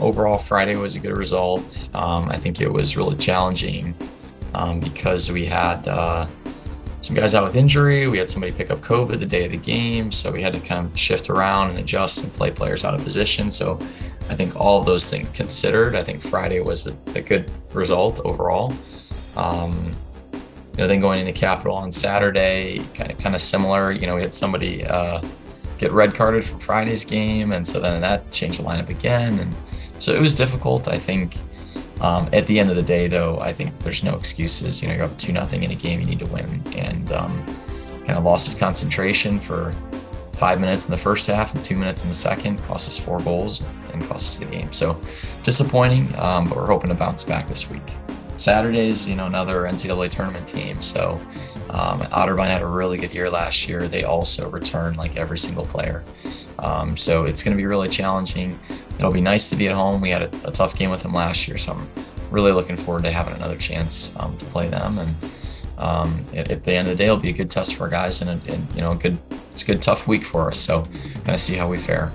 Overall, Friday was a good result. I think it was really challenging because we had some guys out with injury. We had somebody pick up COVID the day of the game, so we had to kind of shift around and adjust and play players out of position. So I think all of those things considered, I think Friday was a good result overall. Then going into Capital on Saturday, kind of similar. We had somebody get red carded from Friday's game, and so then that changed the lineup again, and so it was difficult. I think at the end of the day, though, I think there's no excuses. You're up 2-0 in a game, you need to win, and kind of loss of concentration for 5 minutes in the first half and 2 minutes in the second cost us 4 goals and cost us the game. So disappointing, but we're hoping to bounce back this week. Saturday's, another NCAA tournament team. So Otterbein had a really good year last year. They also returned like every single player. So it's going to be really challenging. It'll be nice to be at home. We had a tough game with them last year, so I'm really looking forward to having another chance to play them. And at the end of the day, it'll be a good test for our guys, and it's a good tough week for us. So kind of see how we fare.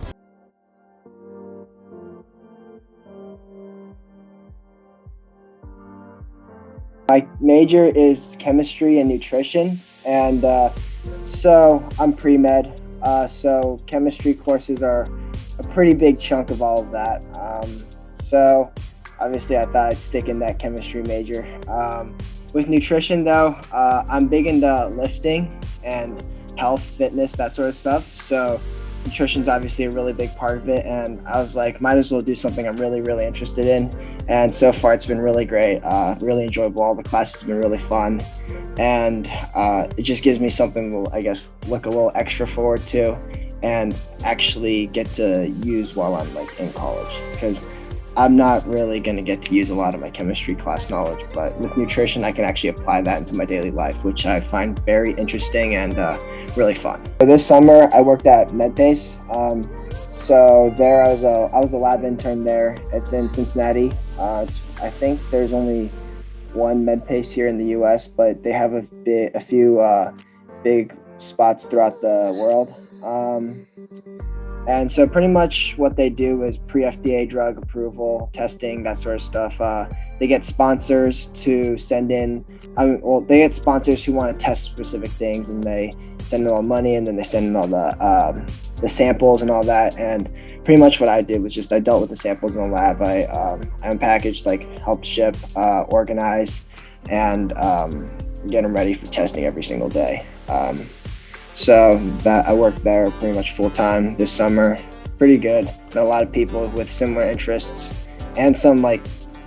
My major is chemistry and nutrition, and so I'm pre-med, so chemistry courses are a pretty big chunk of all of that. So obviously I thought I'd stick in that chemistry major. With nutrition though, I'm big into lifting and health, fitness, that sort of stuff. So nutrition's obviously a really big part of it, and I was like, might as well do something I'm really, really interested in. And so far it's been really great, really enjoyable. All the classes have been really fun, and it just gives me something to, I guess, look a little extra forward to and actually get to use while I'm in college, because I'm not really going to get to use a lot of my chemistry class knowledge, but with nutrition I can actually apply that into my daily life, which I find very interesting and really fun. So this summer I worked at MedBase. So there I was a lab intern there. It's in Cincinnati. I think there's only one MedPace here in the U.S., but they have a few big spots throughout the world. And so pretty much what they do is pre-FDA drug approval, testing, that sort of stuff. They get sponsors to send in, they get sponsors who want to test specific things, and they send in all the money, and then they send in all the samples and all that. And pretty much what I did was just I dealt with the samples in the lab. I unpackaged, helped ship, organize, and get them ready for testing every single day. So that I worked there pretty much full time this summer. Pretty good. Met a lot of people with similar interests and some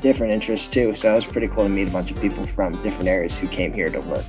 different interests too. So it was pretty cool to meet a bunch of people from different areas who came here to work.